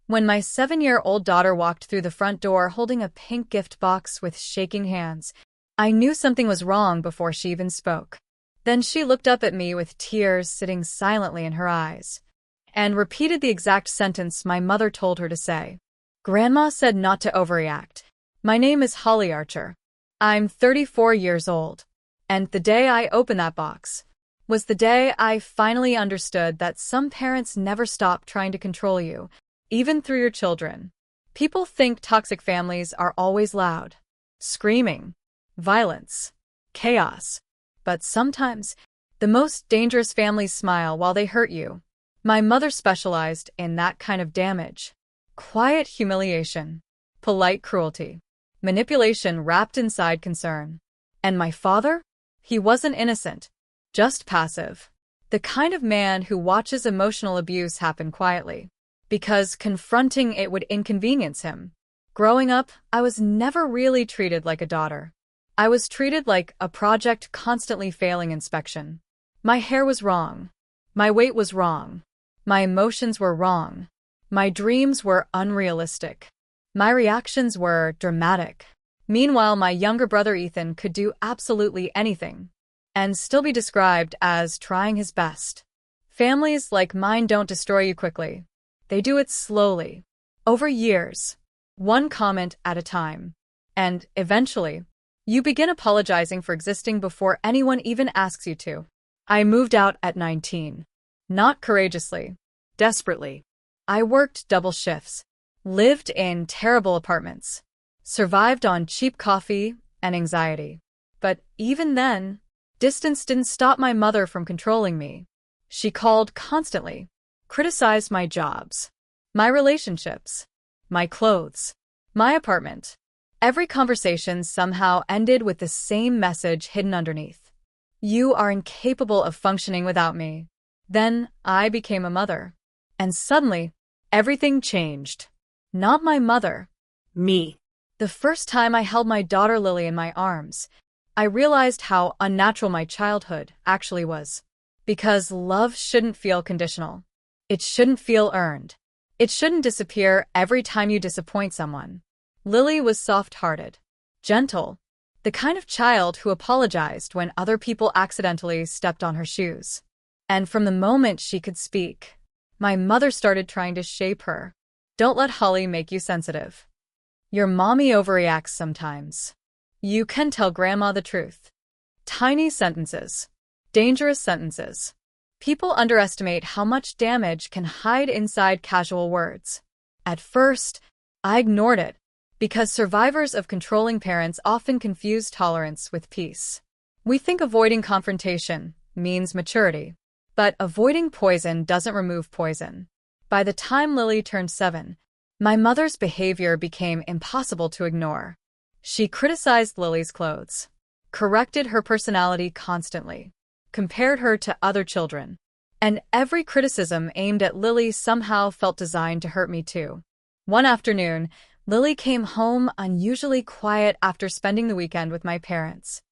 When my 7-year-old daughter walked through the front door holding a pink gift box with shaking hands, I knew something was wrong before she even spoke. Then she looked up at me with tears sitting silently in her eyes, and repeated the exact sentence my mother told her to say. Grandma said not to overreact. My name is Holly Archer. I'm 34 years old. And the day I opened that box was the day I finally understood that some parents never stop trying to control you, even through your children. People think toxic families are always loud, screaming, violence, chaos. But sometimes, the most dangerous families smile while they hurt you. My mother specialized in that kind of damage. Quiet humiliation, polite cruelty, manipulation wrapped inside concern. And my father? He wasn't innocent, just passive. The kind of man who watches emotional abuse happen quietly, because confronting it would inconvenience him. Growing up, I was never really treated like a daughter. I was treated like a project constantly failing inspection. My hair was wrong. My weight was wrong. My emotions were wrong. My dreams were unrealistic. My reactions were dramatic. Meanwhile, my younger brother Ethan could do absolutely anything and still be described as trying his best. Families like mine don't destroy you quickly. They do it slowly, over years, one comment at a time. And eventually, you begin apologizing for existing before anyone even asks you to. I moved out at 19. Not courageously, desperately. I worked double shifts, lived in terrible apartments, survived on cheap coffee and anxiety. But even then, distance didn't stop my mother from controlling me. She called constantly, criticized my jobs, my relationships, my clothes, my apartment. Every conversation somehow ended with the same message hidden underneath. You are incapable of functioning without me. Then I became a mother. And suddenly, everything changed. Not my mother. Me. The first time I held my daughter Lily in my arms, I realized how unnatural my childhood actually was. Because love shouldn't feel conditional. It shouldn't feel earned. It shouldn't disappear every time you disappoint someone. Lily was soft-hearted, gentle, the kind of child who apologized when other people accidentally stepped on her shoes. And from the moment she could speak, my mother started trying to shape her. Don't let Holly make you sensitive. Your mommy overreacts sometimes. You can tell grandma the truth. Tiny sentences. Dangerous sentences. People underestimate how much damage can hide inside casual words. At first, I ignored it, because survivors of controlling parents often confuse tolerance with peace. We think avoiding confrontation means maturity. But avoiding poison doesn't remove poison. By the time Lily turned 7, my mother's behavior became impossible to ignore. She criticized Lily's clothes, corrected her personality constantly, compared her to other children, and every criticism aimed at Lily somehow felt designed to hurt me too. One afternoon, Lily came home unusually quiet after spending the weekend with my parents.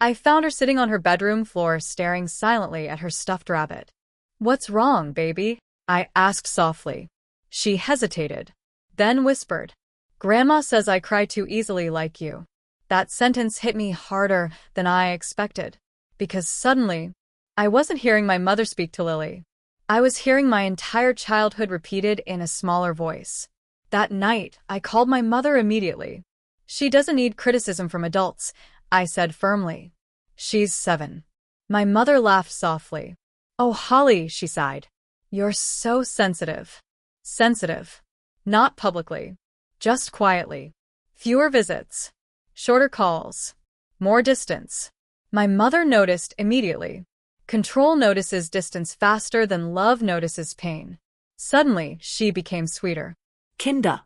I found her sitting on her bedroom floor staring silently at her stuffed rabbit. "What's wrong, baby?" I asked softly. She hesitated, then whispered, "Grandma says I cry too easily like you." That sentence hit me harder than I expected, because suddenly, I wasn't hearing my mother speak to Lily. I was hearing my entire childhood repeated in a smaller voice. That night, I called my mother immediately. "She doesn't need criticism from adults," I said firmly. "She's 7. My mother laughed softly. "Oh, Holly," she sighed. "You're so sensitive." Sensitive. Not publicly. Just quietly. Fewer visits. Shorter calls. More distance. My mother noticed immediately. Control notices distance faster than love notices pain. Suddenly, she became sweeter. Kinder.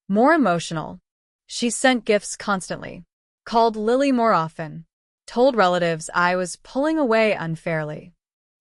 More emotional. She sent gifts constantly. Called Lily more often. Told relatives I was pulling away unfairly.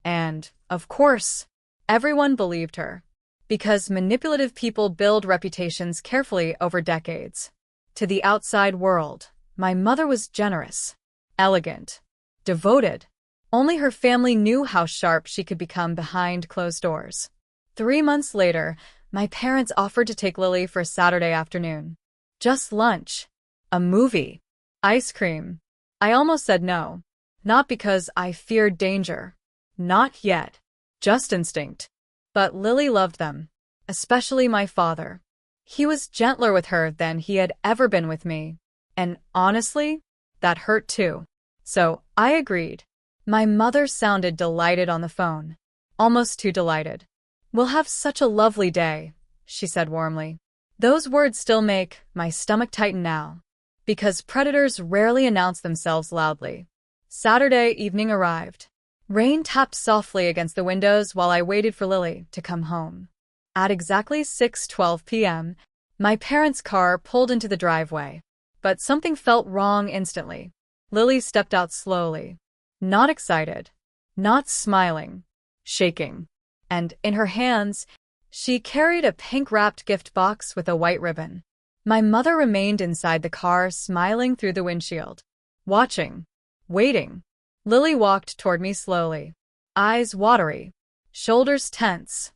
And, of course, everyone believed her. Because manipulative people build reputations carefully over decades. To the outside world, my mother was generous, elegant, devoted. Only her family knew how sharp she could become behind closed doors. 3 months later, My parents offered to take Lily for Saturday afternoon. Just lunch. A movie. Ice cream. I almost said no. Not because I feared danger. Not yet. Just instinct. But Lily loved them. Especially my father. He was gentler with her than he had ever been with me. And honestly, that hurt too. So I agreed. My mother sounded delighted on the phone. Almost too delighted. "We'll have such a lovely day," she said warmly. Those words still make my stomach tighten now. Because predators rarely announce themselves loudly. Saturday evening arrived. Rain tapped softly against the windows while I waited for Lily to come home. At exactly 6:12 p.m., my parents' car pulled into the driveway. But something felt wrong instantly. Lily stepped out slowly. Not excited. Not smiling. Shaking. And in her hands, she carried a pink-wrapped gift box with a white ribbon. My mother remained inside the car, smiling through the windshield. Watching. Waiting. Lily walked toward me slowly. Eyes watery. Shoulders tense.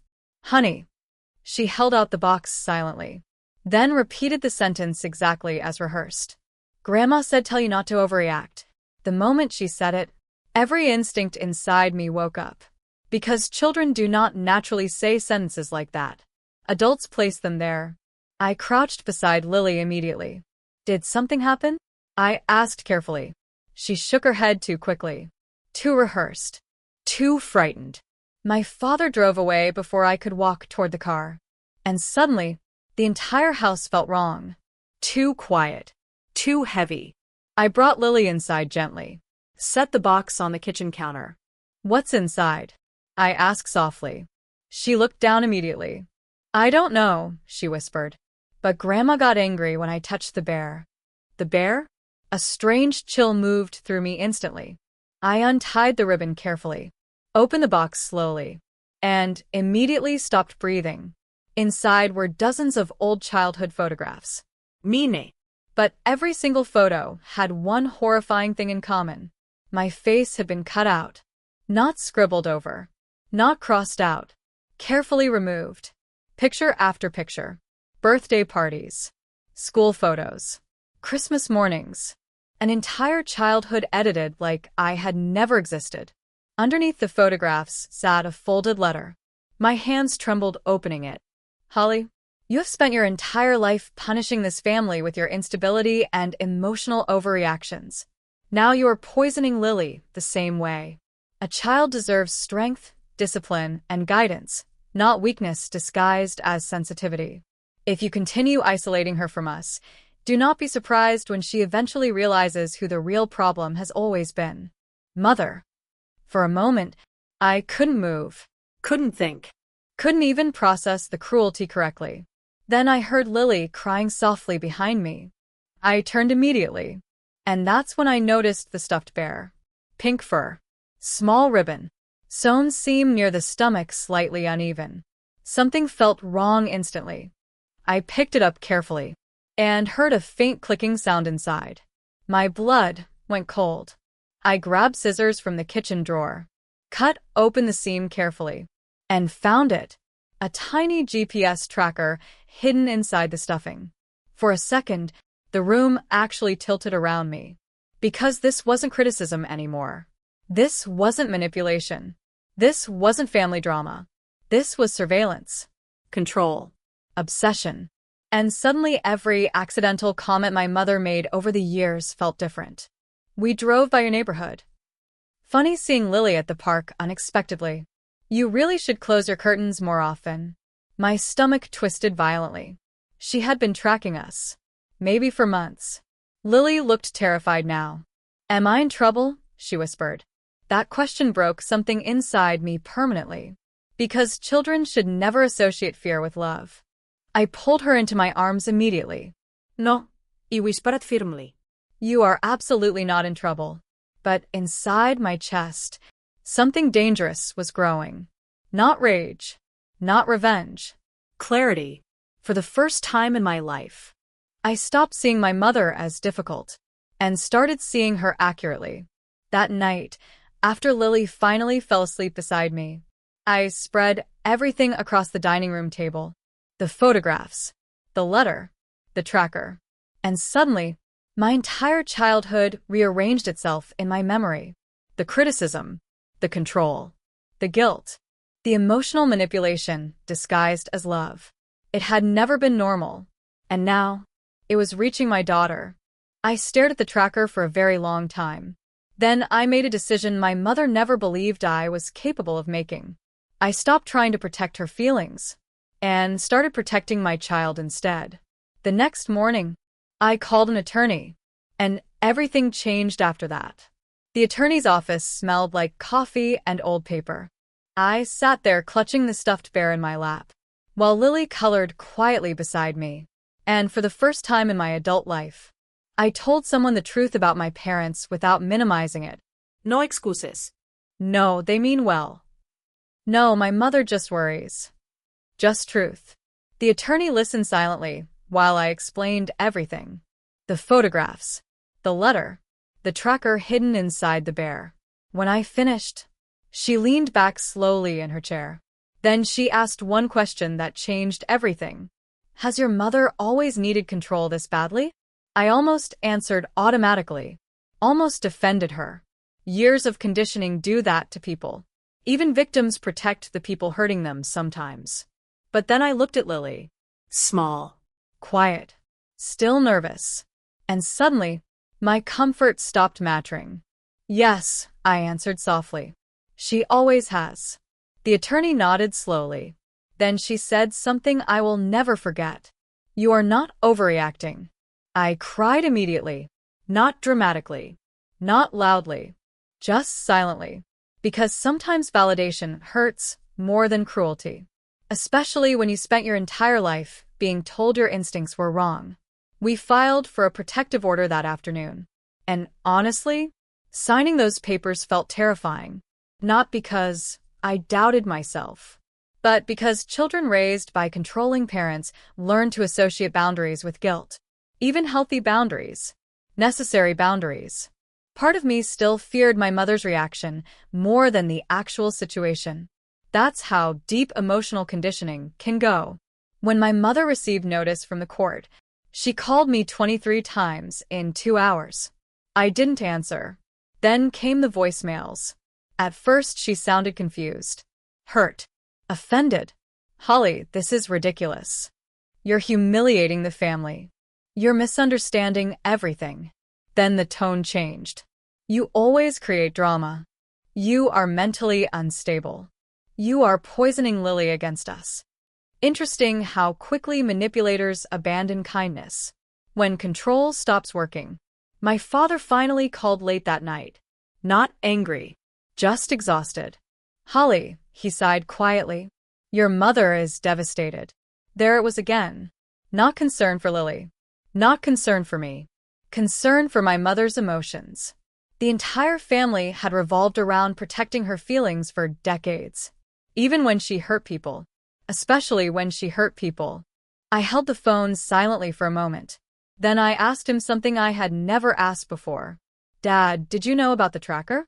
"Honey." She held out the box silently. Then repeated the sentence exactly as rehearsed. "Grandma said tell you not to overreact." The moment she said it, every instinct inside me woke up. Because children do not naturally say sentences like that. Adults place them there. I crouched beside Lily immediately. "Did something happen?" I asked carefully. She shook her head too quickly. Too rehearsed. Too frightened. My father drove away before I could walk toward the car. And suddenly, the entire house felt wrong. Too quiet. Too heavy. I brought Lily inside gently. Set the box on the kitchen counter. "What's inside?" I asked softly. She looked down immediately. "I don't know," she whispered. But Grandma got angry when I touched the bear. The bear? A strange chill moved through me instantly. I untied the ribbon carefully, opened the box slowly, and immediately stopped breathing. Inside were dozens of old childhood photographs. Mine. But every single photo had one horrifying thing in common. My face had been cut out. Not scribbled over. Not crossed out. Carefully removed. Picture after picture. Birthday parties. School photos. Christmas mornings. An entire childhood edited like I had never existed. Underneath the photographs sat a folded letter. My hands trembled opening it. "Holly, you have spent your entire life punishing this family with your instability and emotional overreactions. Now you are poisoning Lily the same way. A child deserves strength, discipline, and guidance, not weakness disguised as sensitivity. If you continue isolating her from us, do not be surprised when she eventually realizes who the real problem has always been. Mother." For a moment, I couldn't move, couldn't think, couldn't even process the cruelty correctly. Then I heard Lily crying softly behind me. I turned immediately, and that's when I noticed the stuffed bear. Pink fur. Small ribbon. Sewn seam near the stomach slightly uneven. Something felt wrong instantly. I picked it up carefully and heard a faint clicking sound inside. My blood went cold. I grabbed scissors from the kitchen drawer, cut open the seam carefully, and found it. A tiny GPS tracker hidden inside the stuffing. For a second, the room actually tilted around me. Because this wasn't criticism anymore. This wasn't manipulation. This wasn't family drama. This was surveillance. Control. Obsession. And suddenly every accidental comment my mother made over the years felt different. "We drove by your neighborhood. Funny seeing Lily at the park unexpectedly. You really should close your curtains more often." My stomach twisted violently. She had been tracking us. Maybe for months. Lily looked terrified now. "Am I in trouble?" she whispered. That question broke something inside me permanently. Because children should never associate fear with love. I pulled her into my arms immediately. "No," I whispered firmly. "You are absolutely not in trouble." But inside my chest, something dangerous was growing. Not rage. Not revenge. Clarity. For the first time in my life, I stopped seeing my mother as difficult and started seeing her accurately. That night, after Lily finally fell asleep beside me, I spread everything across the dining room table. the photographs, the letter, the tracker. And suddenly, my entire childhood rearranged itself in my memory. The criticism, the control, the guilt, the emotional manipulation disguised as love. It had never been normal. And now, it was reaching my daughter. I stared at the tracker for a very long time. Then I made a decision my mother never believed I was capable of making. I stopped trying to protect her feelings and started protecting my child instead. The next morning, I called an attorney, and everything changed after that. The attorney's office smelled like coffee and old paper. I sat there clutching the stuffed bear in my lap, while Lily colored quietly beside me. And for the first time in my adult life, I told someone the truth about my parents without minimizing it. No excuses. No, they mean well. No, my mother just worries. Just truth. The attorney listened silently while I explained everything. The photographs, the letter, the tracker hidden inside the bear. When I finished, she leaned back slowly in her chair. Then she asked one question that changed everything. Has your mother always needed control this badly? I almost answered automatically, almost defended her. Years of conditioning do that to people. Even victims protect the people hurting them sometimes. But then I looked at Lily. Small. Quiet. Still nervous. And suddenly, my comfort stopped mattering. Yes, I answered softly. She always has. The attorney nodded slowly. Then she said something I will never forget. You are not overreacting. I cried immediately. Not dramatically. Not loudly. Just silently. Because sometimes validation hurts more than cruelty. Especially when you spent your entire life being told your instincts were wrong. We filed for a protective order that afternoon. And honestly, signing those papers felt terrifying. Not because I doubted myself, but because children raised by controlling parents learn to associate boundaries with guilt. Even healthy boundaries. Necessary boundaries. Part of me still feared my mother's reaction more than the actual situation. That's how deep emotional conditioning can go. When my mother received notice from the court, she called me 23 times in 2 hours. I didn't answer. Then came the voicemails. At first, she sounded confused, hurt, offended. Holly, this is ridiculous. You're humiliating the family. You're misunderstanding everything. Then the tone changed. You always create drama. You are mentally unstable. You are poisoning Lily against us. Interesting how quickly manipulators abandon kindness. When control stops working. My father finally called late that night. Not angry. Just exhausted. Holly, he sighed quietly. Your mother is devastated. There it was again. Not concern for Lily. Not concern for me. Concern for my mother's emotions. The entire family had revolved around protecting her feelings for decades. Even when she hurt people. Especially when she hurt people. I held the phone silently for a moment. Then I asked him something I had never asked before. Dad, did you know about the tracker?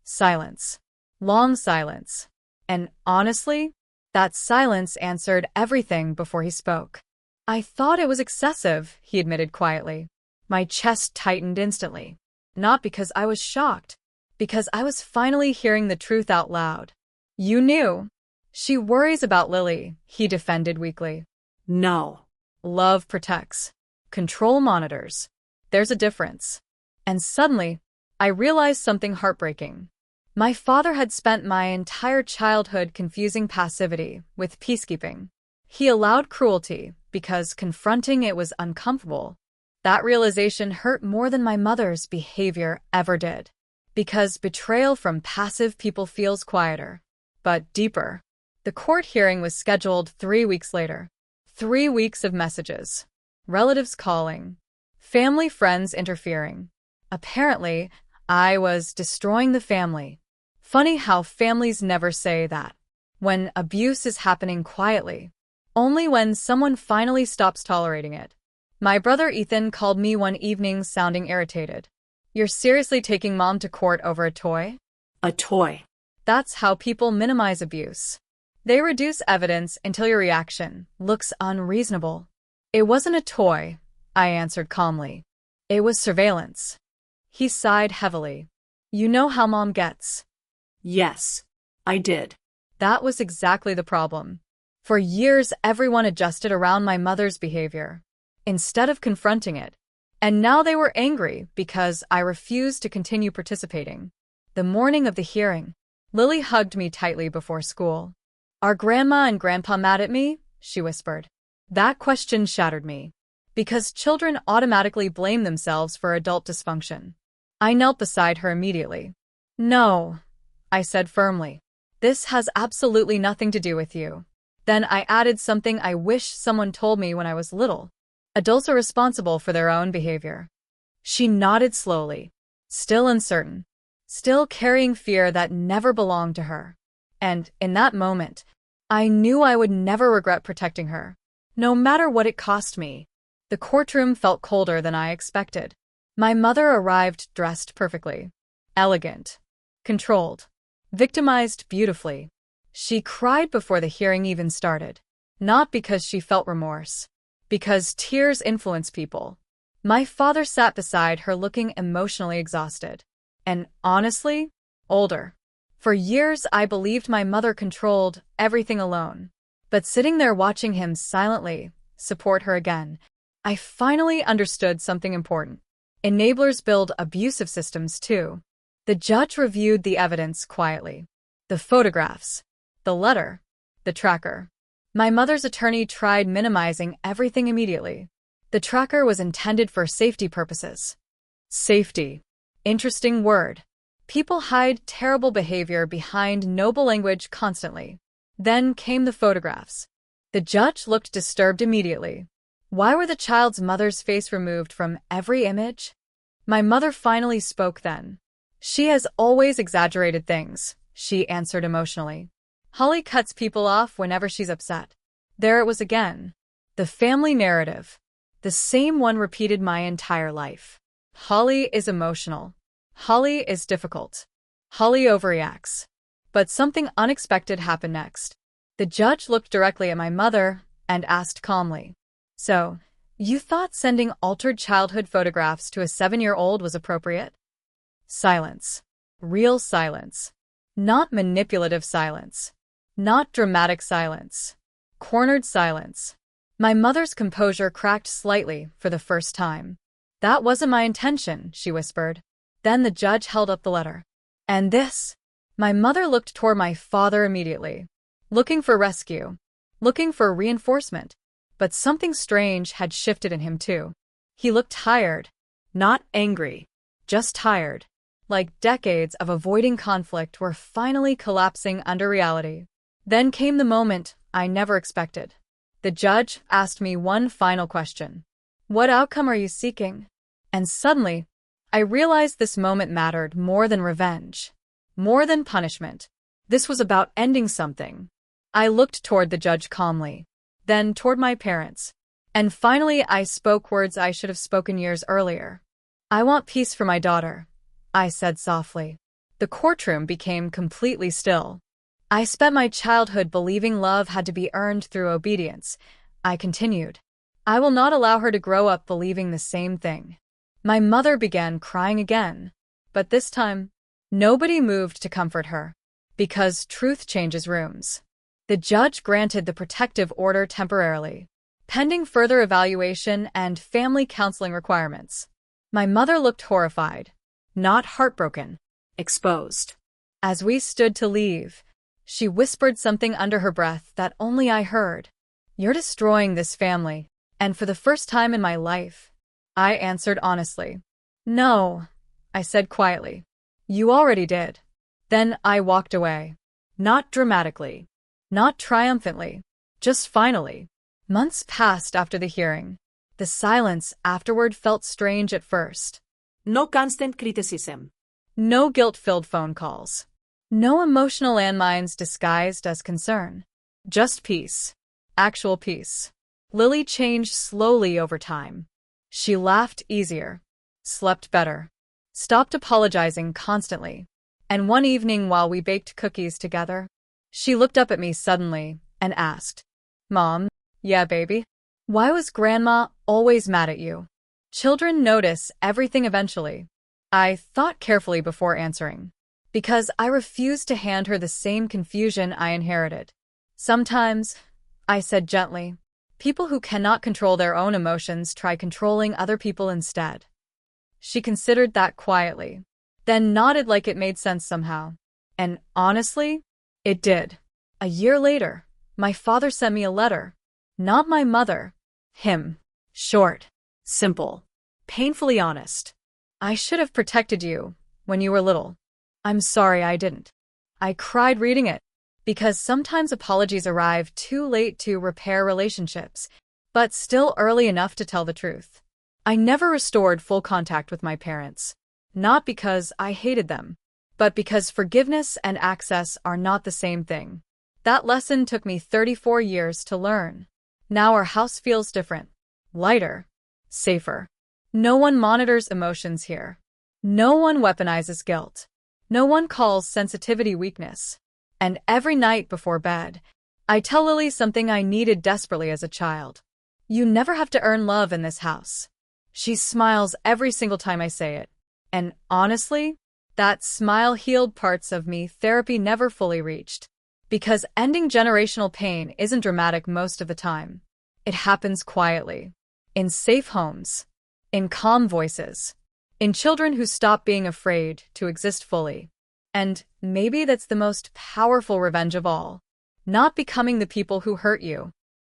Silence. Long silence. And honestly, that silence answered everything before he spoke. I thought it was excessive, he admitted quietly. My chest tightened instantly. Not because I was shocked, because I was finally hearing the truth out loud. You knew. She worries about Lily, he defended weakly. No. Love protects. Control monitors. There's a difference. And suddenly, I realized something heartbreaking. My father had spent my entire childhood confusing passivity with peacekeeping. He allowed cruelty because confronting it was uncomfortable. That realization hurt more than my mother's behavior ever did. Because betrayal from passive people feels quieter, but deeper. The court hearing was scheduled 3 weeks later. 3 weeks of messages. Relatives calling. Family friends interfering. Apparently, I was destroying the family. Funny how families never say that. When abuse is happening quietly. Only when someone finally stops tolerating it. My brother Ethan called me one evening sounding irritated. You're seriously taking Mom to court over a toy? A toy. That's how people minimize abuse. They reduce evidence until your reaction looks unreasonable. It wasn't a toy, I answered calmly. It was surveillance. He sighed heavily. You know how Mom gets. Yes, I did. That was exactly the problem. For years, everyone adjusted around my mother's behavior, instead of confronting it. And now they were angry because I refused to continue participating. The morning of the hearing, Lily hugged me tightly before school. Are Grandma and Grandpa mad at me? She whispered. That question shattered me, because children automatically blame themselves for adult dysfunction. I knelt beside her immediately. No, I said firmly. This has absolutely nothing to do with you. Then I added something I wish someone told me when I was little. Adults are responsible for their own behavior. She nodded slowly, still uncertain, still carrying fear that never belonged to her. And in that moment, I knew I would never regret protecting her, no matter what it cost me. The courtroom felt colder than I expected. My mother arrived dressed perfectly, elegant, controlled, victimized beautifully. She cried before the hearing even started, not because she felt remorse, because tears influence people. My father sat beside her looking emotionally exhausted, and honestly, older. For years I believed my mother controlled everything alone. But sitting there watching him silently support her again, I finally understood something important. Enablers build abusive systems too. The judge reviewed the evidence quietly. The photographs, the letter, the tracker. My mother's attorney tried minimizing everything immediately. The tracker was intended for safety purposes. Safety. Interesting word. People hide terrible behavior behind noble language constantly. Then came the photographs. The judge looked disturbed immediately. Why were the child's mother's face removed from every image? My mother finally spoke then. She has always exaggerated things, she answered emotionally. Holly cuts people off whenever she's upset. There it was again. The family narrative. The same one repeated my entire life. Holly is emotional. Holly is difficult. Holly overreacts. But something unexpected happened next. The judge looked directly at my mother and asked calmly, So, you thought sending altered childhood photographs to a 7-year-old was appropriate? Silence. Real silence. Not manipulative silence. Not dramatic silence. Cornered silence. My mother's composure cracked slightly for the first time. That wasn't my intention, she whispered. Then the judge held up the letter. And this? My mother looked toward my father immediately, looking for rescue, looking for reinforcement. But something strange had shifted in him too. He looked tired, not angry, just tired, like decades of avoiding conflict were finally collapsing under reality. Then came the moment I never expected. The judge asked me one final question. What outcome are you seeking? And suddenly, I realized this moment mattered more than revenge, more than punishment. This was about ending something. I looked toward the judge calmly, then toward my parents. And finally I spoke words I should have spoken years earlier. I want peace for my daughter, I said softly. The courtroom became completely still. I spent my childhood believing love had to be earned through obedience. I continued. I will not allow her to grow up believing the same thing. My mother began crying again, but this time, nobody moved to comfort her, because truth changes rooms. The judge granted the protective order temporarily, pending further evaluation and family counseling requirements. My mother looked horrified, not heartbroken, exposed. As we stood to leave, she whispered something under her breath that only I heard. You're destroying this family, and for the first time in my life, I answered honestly. No, I said quietly. You already did. Then I walked away. Not dramatically, not triumphantly, just finally. Months passed after the hearing. The silence afterward felt strange at first. No constant criticism. No guilt-filled phone calls. No emotional landmines disguised as concern. Just peace. Actual peace. Lily changed slowly over time. She laughed easier, slept better, stopped apologizing constantly. And one evening while we baked cookies together, She looked up at me suddenly and asked, Mom, yeah, baby? Why was Grandma always mad at you? Children notice everything eventually. I thought carefully before answering, because I refused to hand her the same confusion I inherited. Sometimes, I said gently, people who cannot control their own emotions try controlling other people instead. She considered that quietly, then nodded like it made sense somehow. And honestly, it did. A year later, my father sent me a letter. Not my mother. Him. Short. Simple. Painfully honest. I should have protected you when you were little. I'm sorry I didn't. I cried reading it, because sometimes apologies arrive too late to repair relationships, but still early enough to tell the truth. I never restored full contact with my parents, not because I hated them, but because forgiveness and access are not the same thing. That lesson took me 34 years to learn. Now our house feels different, lighter, safer. No one monitors emotions here. No one weaponizes guilt. No one calls sensitivity weakness. And every night before bed, I tell Lily something I needed desperately as a child. You never have to earn love in this house. She smiles every single time I say it. And honestly, that smile healed parts of me therapy never fully reached. Because ending generational pain isn't dramatic most of the time. It happens quietly. In safe homes. In calm voices. In children who stop being afraid to exist fully. And maybe that's the most powerful revenge of all. Not becoming the people who hurt you,